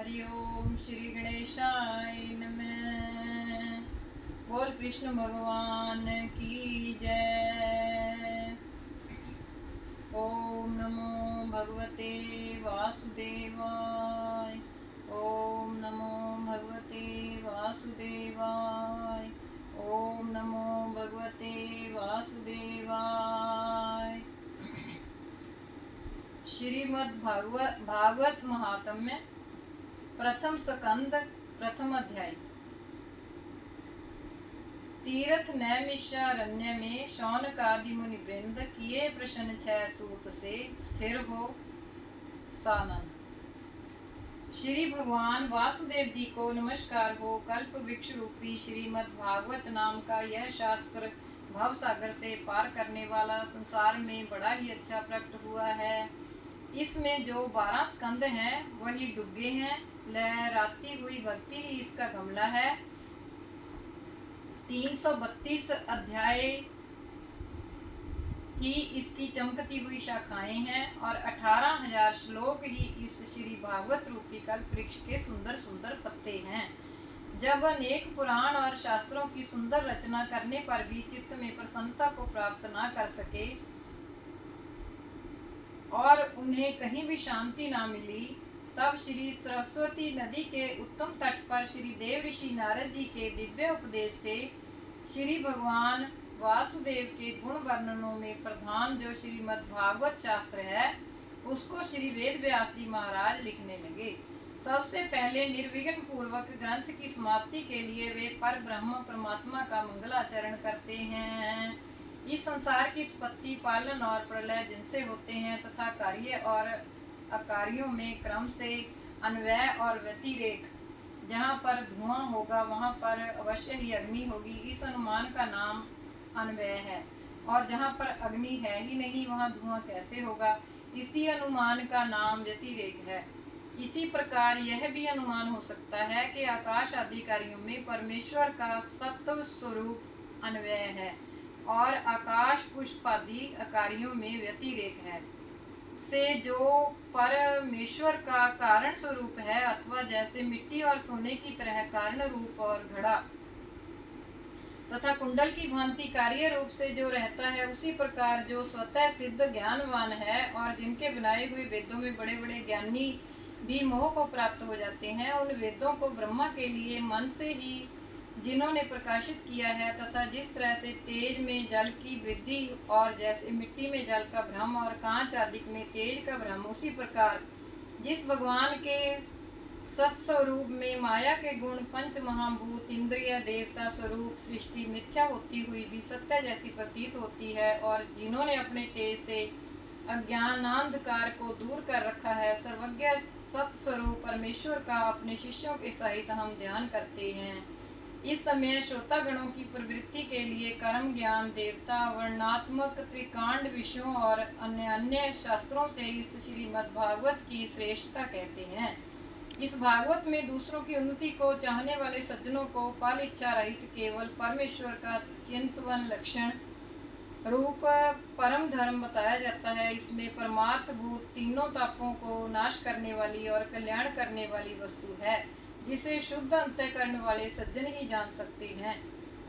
हरि ओम श्री गणेशाय नमः। बोल कृष्ण भगवान की जय। ओम नमो भगवते वासुदेवाय। ओम नमो भगवते वासुदेवाय। ओम नमो भगवते वासुदेवाय। श्रीमद् भागवत महात्म्य प्रथम स्कंद प्रथम अध्याय। तीर्थ नैमिषारण्य में शौनकादि मुनि वृंद किए प्रश्न छह सूत से स्थिर हो सानंद। श्री भगवान वासुदेव जी को नमस्कार हो। कल्प वृक्ष रूपी श्रीमद् भागवत नाम का यह शास्त्र भव सागर से पार करने वाला संसार में बड़ा ही अच्छा प्रकट हुआ है। इसमें जो 12 स्कंद हैं वही डुग्गे हैं। लहराती हुई भक्ति ही इसका गमला है। 332 अध्याय ही इसकी चमकती हुई शाखाएं हैं और 18,000 श्लोक ही इस श्री भागवत रूपी कल्प वृक्ष के सुंदर सुंदर पत्ते हैं। जब अनेक पुराण और शास्त्रों की सुंदर रचना करने पर भी चित्त में प्रसन्नता को प्राप्त न कर सके और उन्हें कहीं भी शांति ना मिली, तब श्री सरस्वती नदी के उत्तम तट पर श्री देव ऋषि नारद जी के दिव्य उपदेश से श्री भगवान वासुदेव के गुण वर्णनों में प्रधान जो श्रीमद् भागवत शास्त्र है, उसको श्री वेद व्यास जी महाराज लिखने लगे। सबसे पहले निर्विघ्न पूर्वक ग्रंथ की समाप्ति के लिए वे पर ब्रह्म परमात्मा का मंगलाचरण करते हैं। इस संसार की उत्पत्ति, पालन और प्रलय जिनसे होते हैं तथा कार्य और अकार्यों में क्रम से अन्वय और व्यतिरेक, जहाँ पर धुआं होगा वहाँ पर अवश्य ही अग्नि होगी, इस अनुमान का नाम अन्वय है। और जहाँ पर अग्नि है ही नहीं वहाँ धुआं कैसे होगा, इसी अनुमान का नाम व्यतिरेक है। इसी प्रकार यह भी अनुमान हो सकता है कि आकाश आदि कार्यों में परमेश्वर का सत्व स्वरूप अन्वय है और आकाश पुष्प आदि कार्यों में व्यतिरेक है से जो परमेश्वर का कारण स्वरूप है, अथवा जैसे मिट्टी और सोने की तरह कारण रूप और घड़ा तथा कुंडल की भांति कार्य रूप से जो रहता है, उसी प्रकार जो स्वतः सिद्ध ज्ञानवान है और जिनके बनाए हुए वेदों में बड़े बड़े ज्ञानी भी मोह को प्राप्त हो जाते हैं, उन वेदों को ब्रह्मा के लिए मन से ही जिन्होंने प्रकाशित किया है, तथा जिस तरह से तेज में जल की वृद्धि और जैसे मिट्टी में जल का भ्रम और कांच आदि में तेज का भ्रम, उसी प्रकार जिस भगवान के सत्स्वरूप में माया के गुण पंच महाभूत इंद्रिय देवता स्वरूप सृष्टि मिथ्या होती हुई भी सत्य जैसी प्रतीत होती है, और जिन्होंने अपने तेज से अज्ञानांधकार को दूर कर रखा है, सर्वज्ञ सत्स्वरूप परमेश्वर का अपने शिष्यों के सहित हम ध्यान करते हैं। इस समय श्रोतागणों की प्रवृत्ति के लिए कर्म ज्ञान देवता वर्णात्मक त्रिकांड विषयों और अन्य अन्य शास्त्रों से इस श्रीमद् भागवत की श्रेष्ठता कहते हैं। इस भागवत में दूसरों की उन्नति को चाहने वाले सज्जनों को फल इच्छा रहित केवल परमेश्वर का चिंतन लक्षण रूप परम धर्म बताया जाता है। इसमें परमार्थ भूत तीनों तापों को नाश करने वाली और कल्याण करने वाली वस्तु है, जिसे शुद्ध अंतःकरण वाले सज्जन ही जान सकते हैं।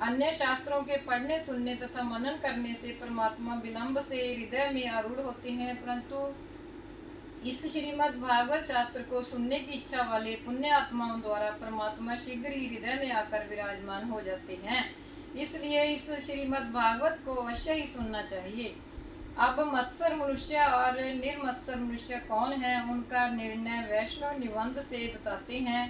अन्य शास्त्रों के पढ़ने सुनने तथा मनन करने से परमात्मा विलंब से हृदय में आरूढ़ होते हैं, परंतु इस श्रीमद् भागवत शास्त्र को सुनने की इच्छा वाले पुण्य आत्माओं द्वारा परमात्मा शीघ्र ही हृदय में आकर विराजमान हो जाते हैं। इसलिए इस श्रीमद् भागवत को अवश्य ही सुनना चाहिए। अब मत्सर मनुष्य और निर्मत्सर मनुष्य कौन है, उनका निर्णय वैष्णव निबंध से बताते हैं।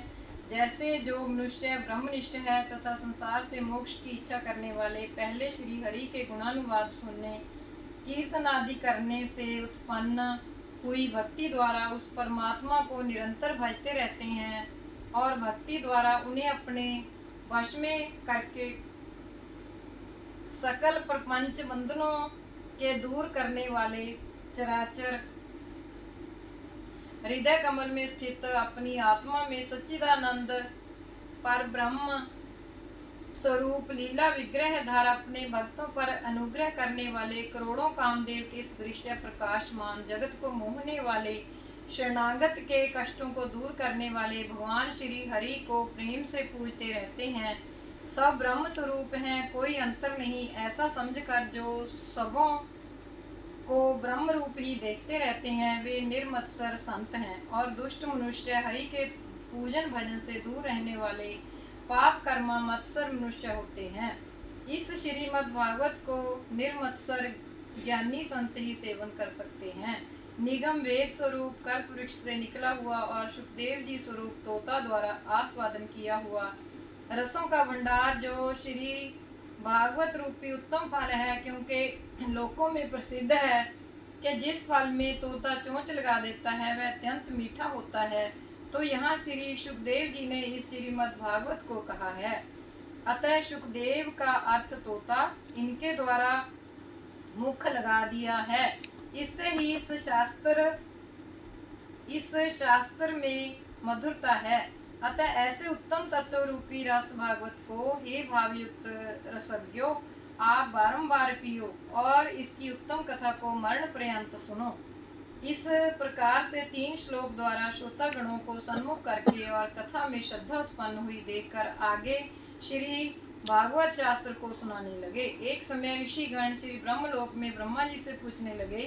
जैसे जो मनुष्य ब्रह्मनिष्ठ है तथा संसार से मोक्ष की इच्छा करने वाले पहले श्री हरि के गुणानुवाद सुनने कीर्तन आदि करने से उत्पन्न हुई भक्ति द्वारा उस परमात्मा को निरंतर भजते रहते हैं और भक्ति द्वारा उन्हें अपने वश में करके सकल प्रपंच बंधनों के दूर करने वाले चराचर हृदय कमल में स्थित अपनी आत्मा में सच्चिदानंद पर ब्रह्म स्वरूप लीला विग्रह धार अपने भक्तों पर अनुग्रह करने वाले करोड़ों कामदेव के सदृश प्रकाशमान जगत को मोहने वाले शरणागत के कष्टों को दूर करने वाले भगवान श्री हरि को प्रेम से पूजते रहते हैं। सब ब्रह्म स्वरूप हैं, कोई अंतर नहीं, ऐसा समझकर जो सबों को ब्रह्म रूप ही देखते रहते हैं वे निर्मत्सर संत हैं। और दुष्ट मनुष्य हरि के पूजन भजन से दूर रहने वाले पाप कर्मा मत्सर मनुष्य होते हैं। इस श्रीमद् भागवत को निर्मत्सर ज्ञानी संत ही सेवन कर सकते हैं। निगम वेद स्वरूप कल्प वृक्ष से निकला हुआ और सुखदेव जी स्वरूप तोता द्वारा आस्वादन किया हुआ रसों का भंडार जो श्री भागवत रूपी उत्तम फल है, क्योंकि लोकों में प्रसिद्ध है कि जिस फल में तोता चोंच लगा देता है वह अत्यंत मीठा होता है। तो यहाँ श्री सुखदेव जी ने इस श्रीमद् भागवत को कहा है। अतः सुखदेव का अर्थ तोता इनके द्वारा मुख लगा दिया है। इससे ही इस शास्त्र में मधुरता है। अतः ऐसे उत्तम तत्व रूपी रस भागवत को हे भावयुक्त रसज्ञों आप बारंबार पियो और इसकी उत्तम कथा को मरण पर्यंत सुनो। इस प्रकार से 3 श्लोक द्वारा श्रोतागणों को सन्मुख करके और कथा में श्रद्धा उत्पन्न हुई देखकर आगे श्री भागवत शास्त्र को सुनाने लगे। एक समय ऋषिगण श्री ब्रह्मलोक में ब्रह्मा जी से पूछने लगे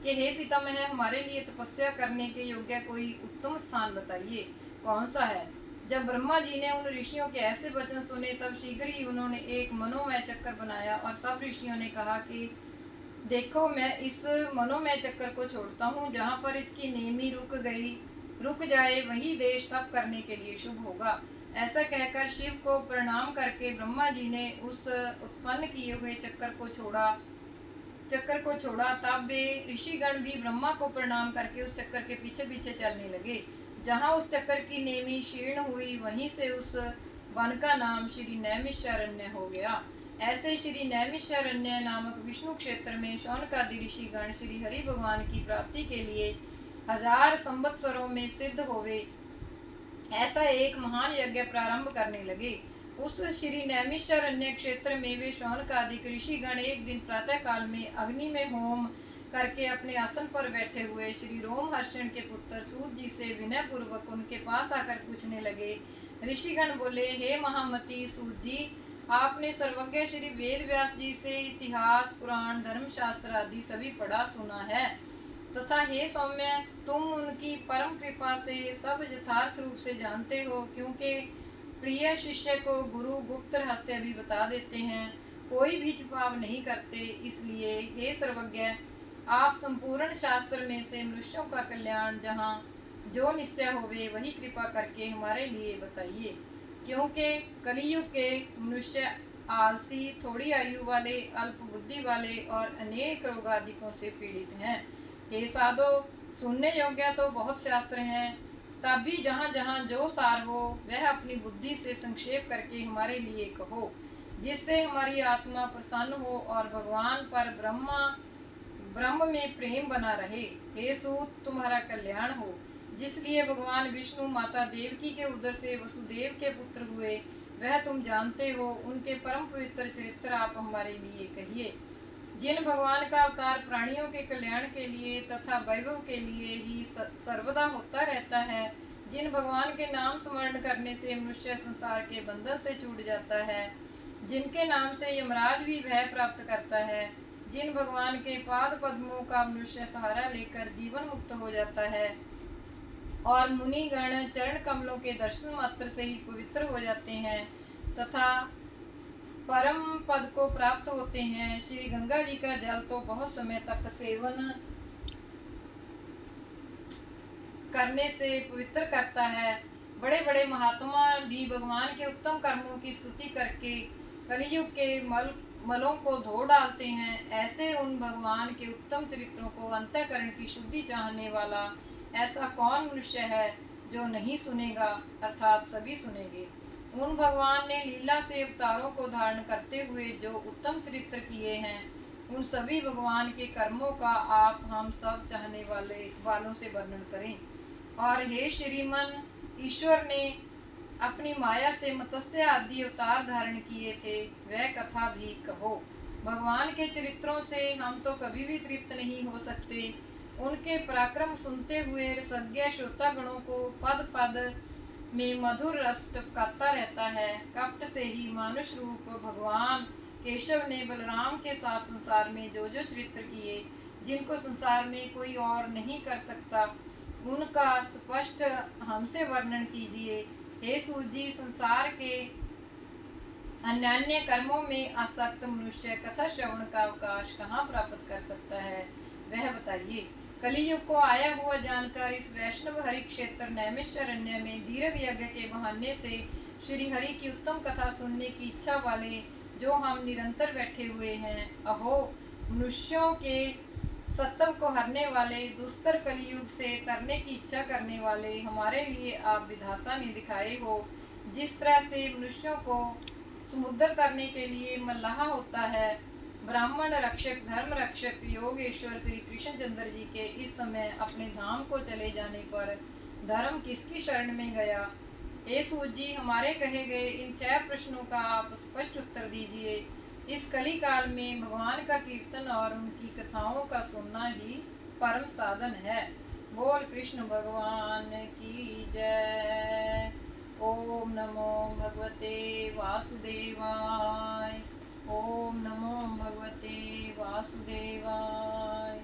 कि हे पितामह, हमारे लिए तपस्या करने के योग्य कोई उत्तम स्थान बताइए, कौन सा है। जब ब्रह्मा जी ने उन ऋषियों के ऐसे वचन सुने तब शीघ्र ही उन्होंने एक मनोमय चक्कर बनाया और सब ऋषियों ने कहा कि देखो, मैं इस मनोमय चक्कर को छोड़ता हूँ, जहाँ पर इसकी नेमी रुक जाए वही देश तप करने के लिए शुभ होगा। ऐसा कहकर शिव को प्रणाम करके ब्रह्मा जी ने उस उत्पन्न किए हुए चक्कर को छोड़ा। तब वे ऋषिगण भी ब्रह्मा को प्रणाम करके उस चक्कर के पीछे पीछे चलने लगे। जहाँ उस चक्कर की नेमी क्षीर्ण हुई वहीं से उस वन का नाम श्री नैमिषारण्य हो गया। ऐसे श्री नैमिषारण्य नामक विष्णु क्षेत्र में शौनकादि ऋषिगण श्री हरि भगवान की प्राप्ति के लिए 1000 संवत्सरों में सिद्ध होवे ऐसा एक महान यज्ञ प्रारंभ करने लगे। उस श्री नैमिषारण्य क्षेत्र में वे शौनकादिक ऋषिगण एक दिन प्रातः काल में अग्नि में होम करके अपने आसन पर बैठे हुए श्री रोमहर्षण के पुत्र सूत जी से विनय पूर्वक उनके पास आकर पूछने लगे। ऋषिगण बोले, हे महामती सूत जी, आपने सर्वज्ञ श्री वेद व्यास जी से इतिहास, पुराण, धर्मशास्त्र आदि सभी पढ़ा सुना है तथा हे सौम्य, तुम उनकी परम कृपा से सब यथार्थ रूप से जानते हो, क्योंकि प्रिय शिष्य को गुरु गुप्त रहस्य भी बता देते हैं, कोई भी छिपाव नहीं करते। इसलिए हे सर्वज्ञ, आप संपूर्ण शास्त्र में से मनुष्यों का कल्याण जहाँ जो निश्चय होवे वही कृपा करके हमारे लिए बताइए, क्योंकि कलियुग के मनुष्य आलसी, थोड़ी आयु वाले, अल्प बुद्धि वाले और अनेक रोगादिकों से पीड़ित हैं। हे साधो, सुनने योग्य तो बहुत शास्त्र हैं, तब भी जहाँ जहाँ जो सार हो वह अपनी बुद्धि से संक्षेप करके हमारे लिए कहो, जिससे हमारी आत्मा प्रसन्न हो और भगवान पर ब्रह्म में प्रेम बना रहे। हे सूत, तुम्हारा कल्याण हो। जिसलिए भगवान विष्णु माता देवकी के उदर से वसुदेव के पुत्र हुए वह तुम जानते हो, उनके परम पवित्र चरित्र आप हमारे लिए कहिए। जिन भगवान का अवतार प्राणियों के कल्याण के लिए तथा वैभव के लिए ही सर्वदा होता रहता है, जिन भगवान के नाम स्मरण करने से मनुष्य संसार के बंधन से छूट जाता है, जिनके नाम से यमराज भी भय प्राप्त करता है, जिन भगवान के पाद पद्मों का मनुष्य सहारा लेकर जीवन मुक्त हो जाता है और मुनिगण चरण कमलों के दर्शन मात्र से ही पवित्र हो जाते हैं तथा परम पद को प्राप्त होते हैं। श्री गंगा जी का जल तो बहुत समय तक सेवन करने से पवित्र करता है। बड़े बड़े महात्मा भी भगवान के उत्तम कर्मों की स्तुति करके कलियुग के मलों को धो डालते हैं। ऐसे उन भगवान के उत्तम चरित्रों को अंतःकरण की शुद्धि चाहने वाला ऐसा कौन मनुष्य है जो नहीं सुनेगा, अर्थात सभी सुनेंगे। उन भगवान ने लीला से अवतारों को धारण करते हुए जो उत्तम चरित्र किए हैं, उन सभी भगवान के कर्मों का आप हम सब चाहने वालों से वर्णन करें। और हे श्रीमन, ईश्वर ने अपनी माया से मत्स्य आदि अवतार धारण किए थे, वह कथा भी कहो। भगवान के चरित्रों से हम तो कभी भी तृप्त नहीं हो सकते। उनके पराक्रम सुनते हुए रसज्ञ श्रोतागणों को पद पद में मधुर रस टपकाता रहता है। कपट से ही मानुष रूप भगवान केशव ने बलराम के साथ संसार में जो जो चरित्र किए, जिनको संसार में कोई और नहीं कर सकता, उनका स्पष्ट हमसे वर्णन कीजिए। हे सूत जी, संसार के अन्य कर्मों में आसक्त मनुष्य कथा श्रवण का अवकाश कहाँ प्राप्त कर सकता है, वह बताइए। कलियुग को आया हुआ जानकर इस वैष्णव हरि क्षेत्र नैमिषारण्य में दीर्घ यज्ञ के बहाने से श्री हरि की उत्तम कथा सुनने की इच्छा वाले जो हम निरंतर बैठे हुए हैं, अहो मनुष्यों के सत्व को हरने वाले, दुस्तर कलियुग से तरने की इच्छा करने वाले, हमारे लिए आप विधाता ने दिखाए हो। जिस तरह से मनुष्यों को समुद्र तरने के लिए मल्लाह होता है, ब्राह्मण रक्षक, धर्म रक्षक योगेश्वर श्री कृष्णचंद्र जी के इस समय अपने धाम को चले जाने पर धर्म किसकी शरण में गया? हे सूत जी, हमारे कहे गए इन 6 प्रश्नों का आप स्पष्ट उत्तर दीजिए। इस कली काल में भगवान का कीर्तन और उनकी कथाओं का सुनना ही परम साधन है। बोल कृष्ण भगवान की जय। ओम नमो भगवते वासुदेवाय। ओम नमो भगवते वासुदेवाय।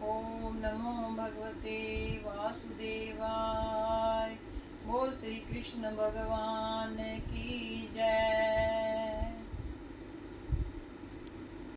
ओम नमो भगवते वासुदेवाय। बोल श्री कृष्ण भगवान की जय।